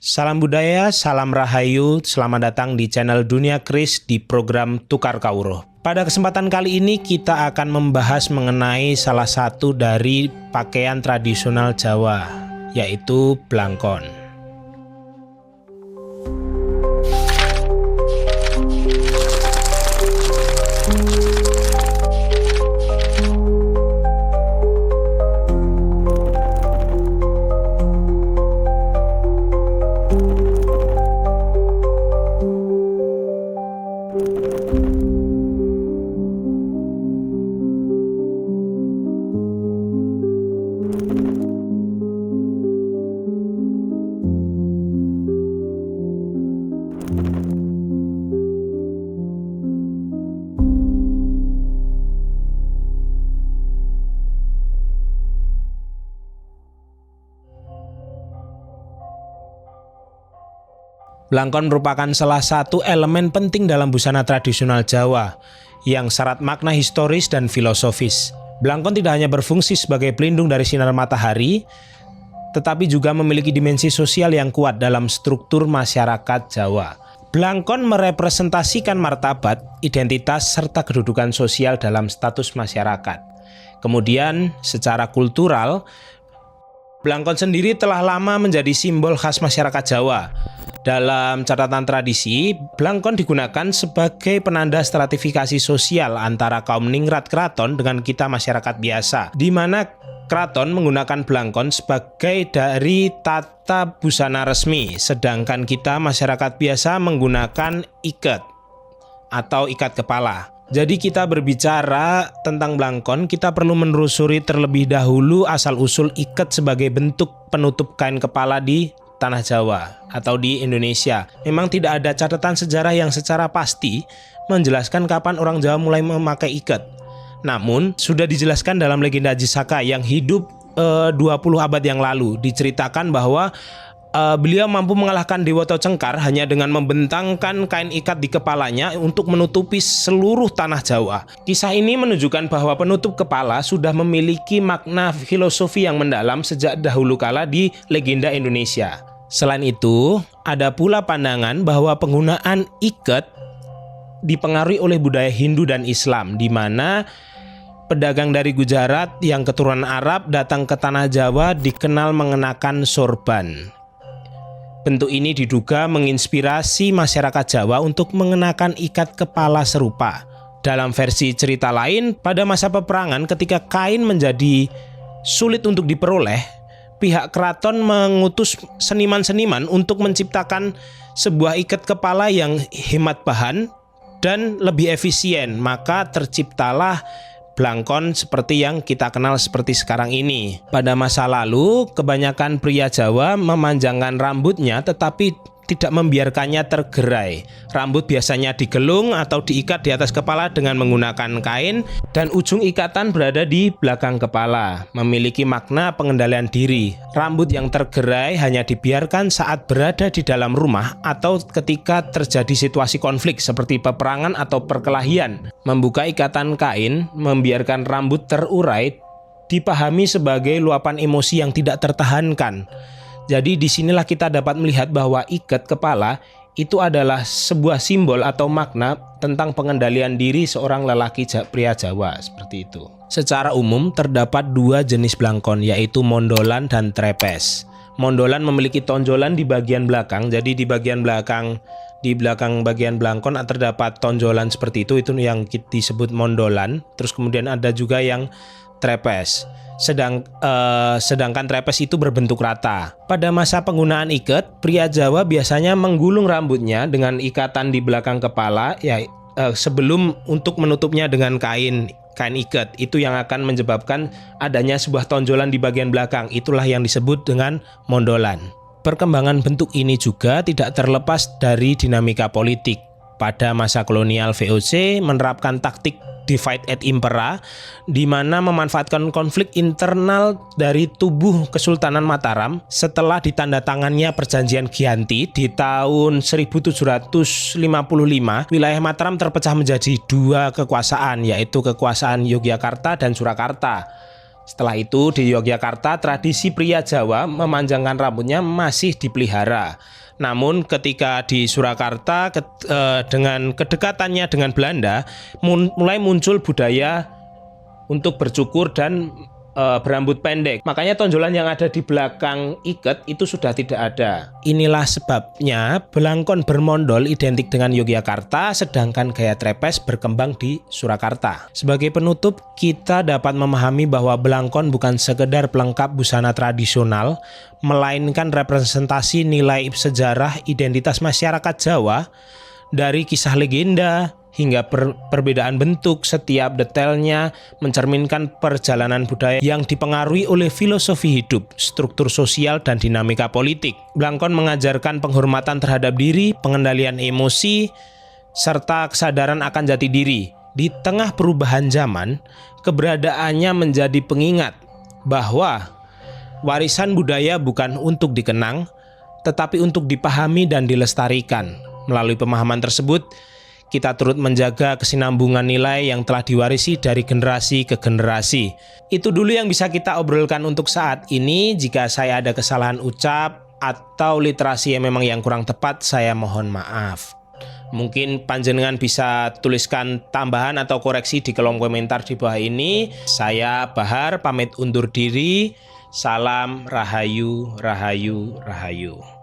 Salam budaya, salam rahayu, selamat datang di channel Dunia Kris di program Tukar Kawruh. Pada kesempatan kali ini kita akan membahas mengenai salah satu dari pakaian tradisional Jawa, yaitu blangkon. Blangkon merupakan salah satu elemen penting dalam busana tradisional Jawa yang syarat makna historis dan filosofis. Blangkon tidak hanya berfungsi sebagai pelindung dari sinar matahari, tetapi juga memiliki dimensi sosial yang kuat dalam struktur masyarakat Jawa. Blangkon merepresentasikan martabat, identitas, serta kedudukan sosial dalam status masyarakat. Kemudian, secara kultural, blangkon sendiri telah lama menjadi simbol khas masyarakat Jawa. Dalam catatan tradisi, blangkon digunakan sebagai penanda stratifikasi sosial antara kaum ningrat keraton dengan kita masyarakat biasa, di mana keraton menggunakan blangkon sebagai dari tata busana resmi, sedangkan kita masyarakat biasa menggunakan ikat atau ikat kepala. Jadi kita berbicara tentang blangkon, kita perlu menelusuri terlebih dahulu asal-usul ikat sebagai bentuk penutup kain kepala di tanah Jawa atau di Indonesia. Memang tidak ada catatan sejarah yang secara pasti menjelaskan kapan orang Jawa mulai memakai ikat. Namun sudah dijelaskan dalam legenda Jisaka yang hidup 20 abad yang lalu. Diceritakan bahwa beliau mampu mengalahkan Dewata Cengkar hanya dengan membentangkan kain ikat di kepalanya untuk menutupi seluruh tanah Jawa. Kisah ini menunjukkan bahwa penutup kepala sudah memiliki makna filosofi yang mendalam sejak dahulu kala di legenda Indonesia. Selain itu, ada pula pandangan bahwa penggunaan ikat dipengaruhi oleh budaya Hindu dan Islam, di mana pedagang dari Gujarat yang keturunan Arab datang ke tanah Jawa dikenal mengenakan sorban. Bentuk ini diduga menginspirasi masyarakat Jawa untuk mengenakan ikat kepala serupa. Dalam versi cerita lain, pada masa peperangan ketika kain menjadi sulit untuk diperoleh, pihak keraton mengutus seniman-seniman untuk menciptakan sebuah ikat kepala yang hemat bahan dan lebih efisien. Maka terciptalah blangkon seperti yang kita kenal seperti sekarang ini. Pada masa lalu, kebanyakan pria Jawa memanjangkan rambutnya tetapi tidak membiarkannya tergerai. Rambut biasanya digelung atau diikat di atas kepala dengan menggunakan kain dan ujung ikatan berada di belakang kepala, memiliki makna pengendalian diri. Rambut yang tergerai hanya dibiarkan saat berada di dalam rumah atau ketika terjadi situasi konflik seperti peperangan atau perkelahian. Membuka ikatan kain, membiarkan rambut terurai, dipahami sebagai luapan emosi yang tidak tertahankan. Jadi disinilah kita dapat melihat bahwa ikat kepala itu adalah sebuah simbol atau makna tentang pengendalian diri seorang lelaki pria Jawa, seperti itu. Secara umum terdapat dua jenis blangkon, yaitu mondolan dan trepes. Mondolan memiliki tonjolan di bagian belakang, jadi di belakang bagian blangkon terdapat tonjolan seperti itu yang disebut mondolan. Terus kemudian ada juga yang trepes. Sedangkan trepes itu berbentuk rata. Pada masa penggunaan ikat, pria Jawa biasanya menggulung rambutnya dengan ikatan di belakang kepala sebelum untuk menutupnya dengan kain ikat. Itu yang akan menyebabkan adanya sebuah tonjolan di bagian belakang. Itulah yang disebut dengan mondolan. Perkembangan bentuk ini juga tidak terlepas dari dinamika politik. Pada masa kolonial VOC menerapkan taktik divide et impera, di mana memanfaatkan konflik internal dari tubuh Kesultanan Mataram setelah ditandatangannya perjanjian Giyanti di tahun 1755. Wilayah Mataram terpecah menjadi dua kekuasaan, yaitu kekuasaan Yogyakarta dan Surakarta. Setelah itu di Yogyakarta tradisi pria Jawa memanjangkan rambutnya masih dipelihara. Namun ketika di Surakarta dengan kedekatannya dengan Belanda mulai muncul budaya untuk bercukur dan berambut pendek. Makanya tonjolan yang ada di belakang iket itu sudah tidak ada. Inilah sebabnya belangkon bermondol identik dengan Yogyakarta, sedangkan gaya trepes berkembang di Surakarta. Sebagai penutup, kita dapat memahami bahwa belangkon bukan sekedar pelengkap busana tradisional, melainkan representasi nilai sejarah identitas masyarakat Jawa. Dari kisah legenda hingga perbedaan bentuk, setiap detailnya mencerminkan perjalanan budaya yang dipengaruhi oleh filosofi hidup, struktur sosial, dan dinamika politik. Blangkon mengajarkan penghormatan terhadap diri, pengendalian emosi, serta kesadaran akan jati diri. Di tengah perubahan zaman, keberadaannya menjadi pengingat bahwa warisan budaya bukan untuk dikenang, tetapi untuk dipahami dan dilestarikan. Melalui pemahaman tersebut, kita turut menjaga kesinambungan nilai yang telah diwarisi dari generasi ke generasi. Itu dulu yang bisa kita obrolkan untuk saat ini. Jika saya ada kesalahan ucap atau literasi yang memang yang kurang tepat, saya mohon maaf. Mungkin panjenengan bisa tuliskan tambahan atau koreksi di kolom komentar di bawah ini. Saya Bahar pamit undur diri. Salam Rahayu, Rahayu, Rahayu.